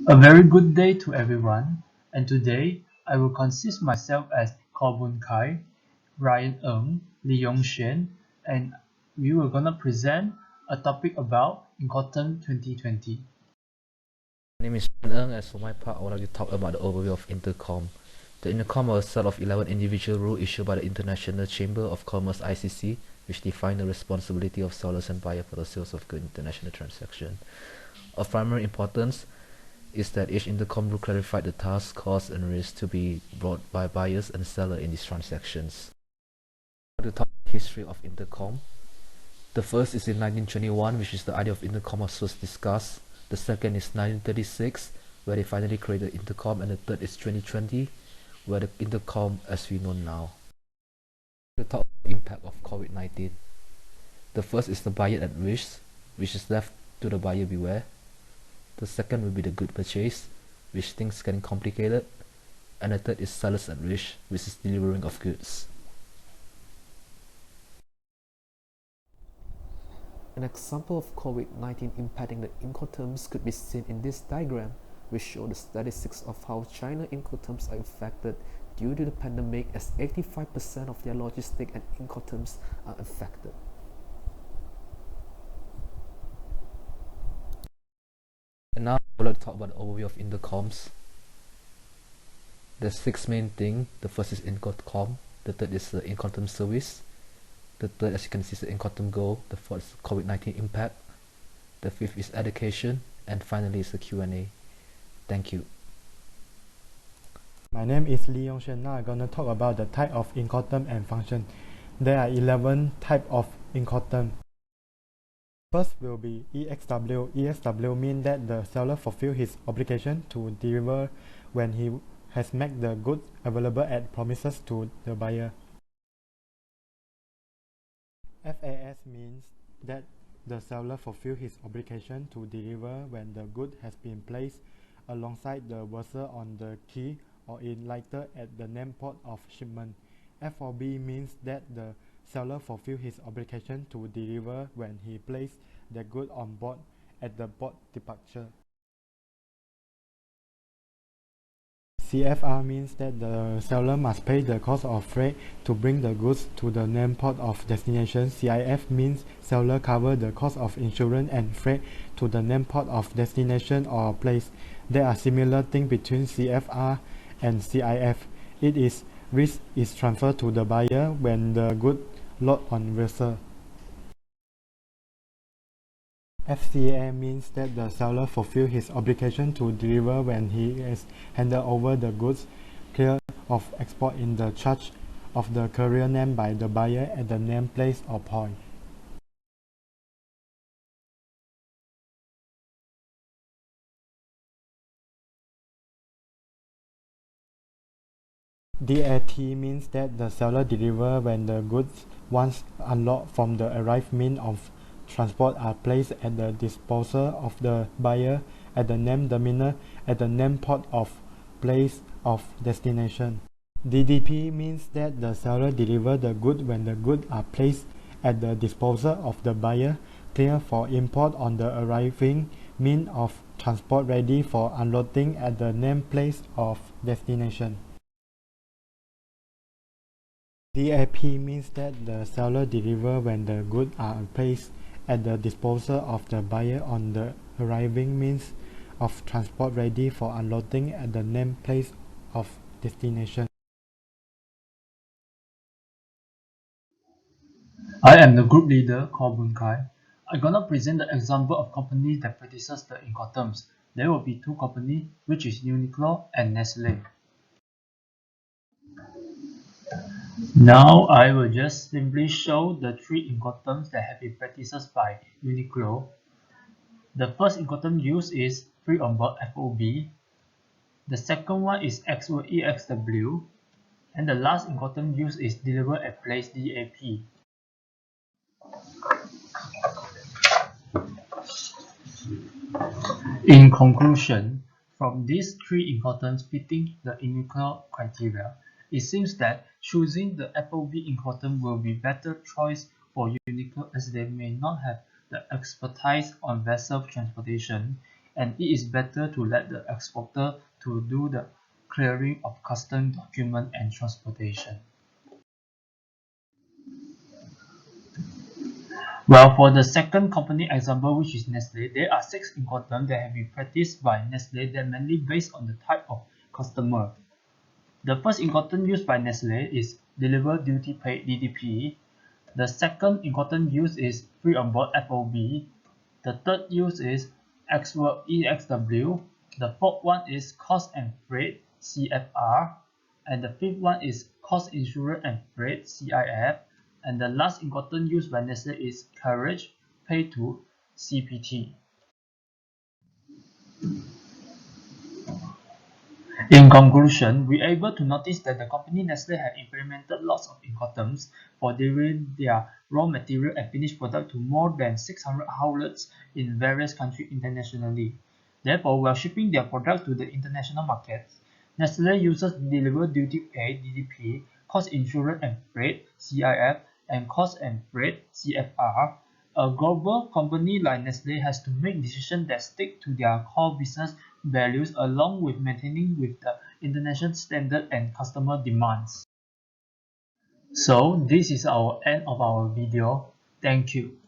A very good day to everyone, and today I will consist myself as Ko Boon Kai, Ryan Ng, Lee Yong Xuan, and we were gonna present a topic about INCOTERMS 2020. My name is Ryan Ng. As for my part, I would like to talk about the overview of Intercom. The Intercom are a set of 11 individual rules issued by the International Chamber of Commerce (ICC), which define the responsibility of sellers and buyers for the sales of goods in international transactions. Of primary importance is that each Intercom rule clarified the tasks, costs, and risks to be brought by buyers and sellers in these transactions. To talk about the history of Intercom, the first is in 1921, which is the idea of Intercom was first discussed. The second is 1936, where they finally created Intercom, and the third is 2020, where the Intercom as we know now. To talk about the impact of COVID-19. The first is the buyer at risk, which is left to the buyer beware. The second will be the good purchase, which things getting complicated. And the third is sellers at risk, which is delivering of goods. An example of COVID-19 impacting the Incoterms could be seen in this diagram, which shows the statistics of how China Incoterms are affected due to the pandemic, as 85% of their logistic and Incoterms are affected. And now I would like to talk about the overview of Intercoms. There's 6 main things. The first is Incotcom, the third is the Incoterm service, the third, as you can see, is the Incoterm goal, the fourth is COVID-19 impact, the fifth is education, and finally is the Q&A. Thank you. My name is Lee Yong Xuan. Now I'm going to talk about the type of Incoterm and function. There are 11 types of Incoterm. First will be EXW. EXW means that the seller fulfills his obligation to deliver when he has made the goods available at promises to the buyer. FAS means that the seller fulfills his obligation to deliver when the good has been placed alongside the vessel on the quay or in lighter at the name port of shipment. FOB means that the seller fulfills his obligation to deliver when he placed the good on board at the port departure. CFR means that the seller must pay the cost of freight to bring the goods to the named port of destination. CIF means seller covers the cost of insurance and freight to the named port of destination or place. There are similar things between CFR and CIF. It is risk is transferred to the buyer when the good load on vessel. FCA means that the seller fulfills his obligation to deliver when he has handed over the goods clear of export in the charge of the carrier name by the buyer at the named place or point. DAT means that the seller delivers when the goods once unlocked from the arrived means of transport are placed at the disposal of the buyer at the named terminal at the named port of place of destination. DDP means that the seller delivers the goods when the goods are placed at the disposal of the buyer, clear for import on the arriving means of transport, ready for unloading at the named place of destination. DAP means that the seller delivers when the goods are placed at the disposal of the buyer on the arriving means of transport, ready for unloading at the named place of destination. I am the group leader, Ko Boon Kai. I'm gonna present the example of companies that practices the INCOTERMS. There will be two companies, which is Uniqlo and Nestle. Now I will just simply show the three Incoterms that have been practiced by Uniqlo. The first Incoterm used is free on board FOB. The second one is EXW. And the last Incoterm used is deliver at place DAP. In conclusion, from these three Incoterms fitting the Uniqlo criteria, it seems that choosing the FOB Incoterm will be better choice for Uniqlo, as they may not have the expertise on vessel transportation and it is better to let the exporter to do the clearing of custom document and transportation. Well, for the second company example, which is Nestle, there are 6 Incoterms that have been practiced by Nestle that mainly based on the type of customer. The first Incoterm used by Nestle is Deliver Duty Paid (DDP). The second Incoterm used is Free on Board (FOB). The third use is Ex-Work (EXW). The fourth one is Cost and Freight (CFR). And the fifth one is Cost Insurance and Freight (CIF). And the last Incoterm used by Nestle is Carriage Pay to CPT. In conclusion, we are able to notice that the company Nestle had implemented lots of Incoterms for delivering their raw material and finished product to more than 600 outlets in various countries internationally. Therefore, while shipping their products to the international markets, Nestle uses Deliver Duty Paid (DDP), Cost Insurance and Freight (CIF), and Cost and Freight (CFR). A global company like Nestle has to make decisions that stick to their core business values along with maintaining with the international standard and customer demands. So this is our end of our video. Thank you.